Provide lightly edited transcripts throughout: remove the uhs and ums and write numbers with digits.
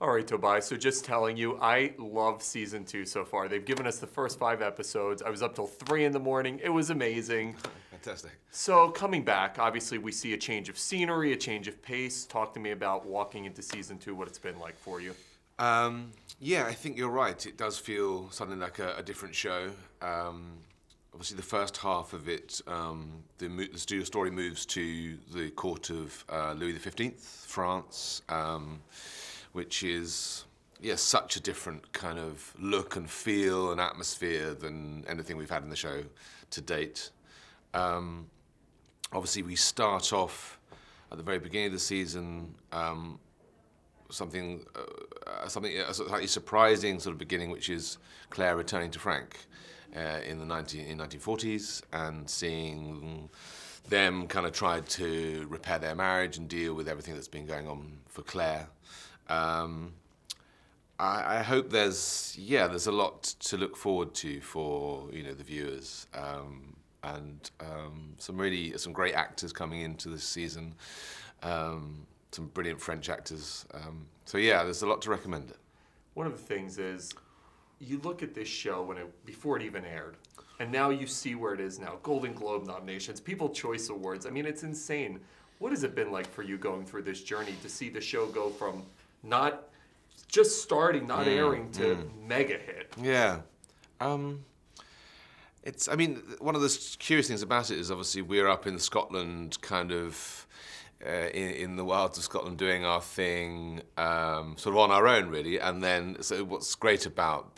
All right, Tobias, so just telling you, I love season 2 so far. They've given us the first 5 episodes. I was up till 3 in the morning. It was amazing. Fantastic. So coming back, obviously we see a change of scenery, a change of pace. Talk to me about walking into season 2, what it's been like for you. Yeah, I think you're right. It does feel something like a different show. Obviously, the first half of it, the story moves to the court of Louis XV, France, which is, such a different kind of look and feel and atmosphere than anything we've had in the show to date. Obviously, we start off at the very beginning of the season, something a slightly surprising sort of beginning, which is Claire returning to Frank in the 1940s and seeing them kind of try to repair their marriage and deal with everything that's been going on for Claire. I hope there's a lot to look forward to for the viewers, and some great actors coming into this season, some brilliant French actors. So there's a lot to recommend it. One of the things is, you look at this show before it even aired, and now you see where it is now. Golden Globe nominations, People's Choice Awards. I mean, it's insane. What has it been like for you going through this journey to see the show go from not just starting, not airing, to mega hit? Yeah. One of the curious things about it is obviously we're up in Scotland, kind of in the wilds of Scotland, doing our thing, sort of on our own, really. And then, so what's great about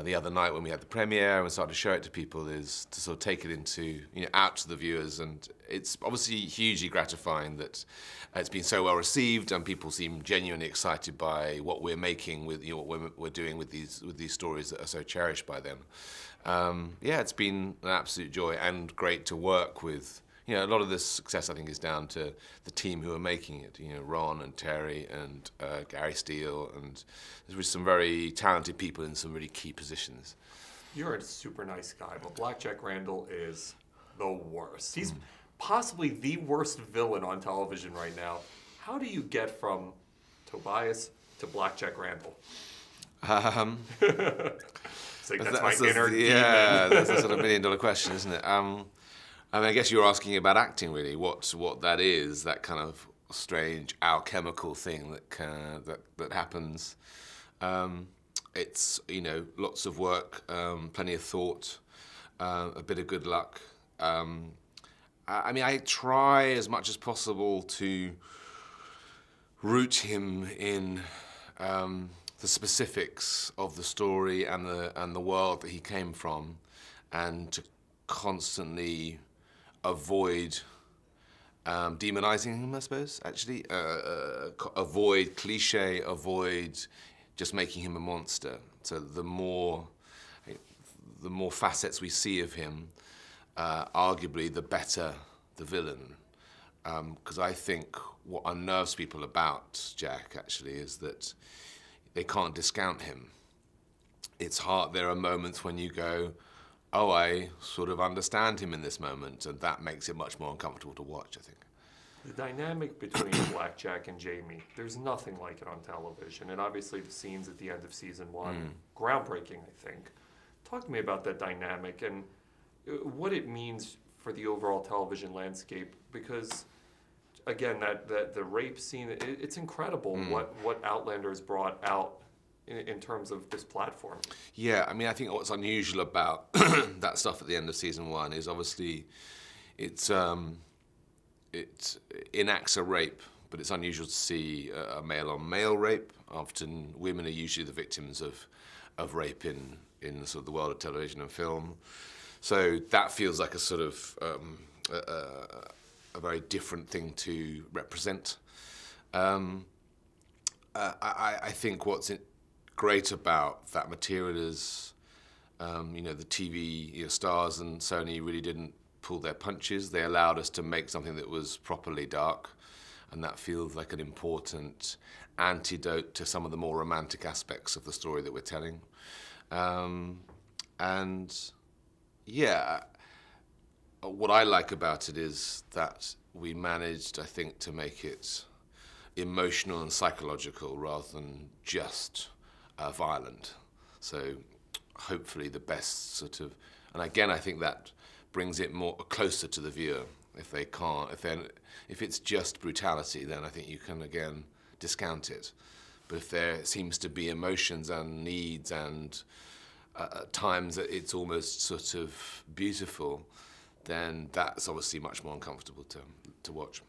the other night when we had the premiere and we started to show it to people is to sort of take it into, out to the viewers. And it's obviously hugely gratifying that it's been so well received and people seem genuinely excited by what we're making with, what we're doing with these stories that are so cherished by them. It's been an absolute joy and great to work with. A lot of this success, I think, is down to the team who are making it. Ron and Terry and Gary Steele, and there's some very talented people in some really key positions. You're a super nice guy, but Blackjack Randall is the worst. He's possibly the worst villain on television right now. How do you get from Tobias to Blackjack Randall? That's my inner demon. That's a sort of $1 million question, isn't it? I guess you're asking about acting, really. What that is, that kind of strange alchemical thing that happens. It's lots of work, plenty of thought, a bit of good luck. I try as much as possible to root him in the specifics of the story and the world that he came from, and to constantly avoid demonizing him, I suppose, actually. Avoid cliche, avoid just making him a monster. So the more facets we see of him, arguably the better the villain. Because I think what unnerves people about Jack, actually, is that they can't discount him. It's hard. There are moments when you go, oh, I sort of understand him in this moment, and that makes it much more uncomfortable to watch, I think. The dynamic between Blackjack and Jamie, there's nothing like it on television, and obviously the scenes at the end of season 1, groundbreaking, I think. Talk to me about that dynamic and what it means for the overall television landscape, because, again, the rape scene, it's incredible what Outlander has brought out in terms of this platform. Yeah, I think what's unusual about that stuff at the end of season 1 is obviously it enacts a rape, but it's unusual to see a male-on-male rape. Often women are usually the victims of rape in sort of the world of television and film. So that feels like a sort of a very different thing to represent. I think what's great about that material is, the TV stars and Sony really didn't pull their punches. They allowed us to make something that was properly dark, and that feels like an important antidote to some of the more romantic aspects of the story that we're telling. What I like about it is that we managed, I think, to make it emotional and psychological rather than just violent. So hopefully the best sort of, and again I think that brings it more closer to the viewer. If they can't, if it's just brutality, then I think you can again discount it. But if there seems to be emotions and needs and at times that it's almost sort of beautiful, then that's obviously much more uncomfortable to watch.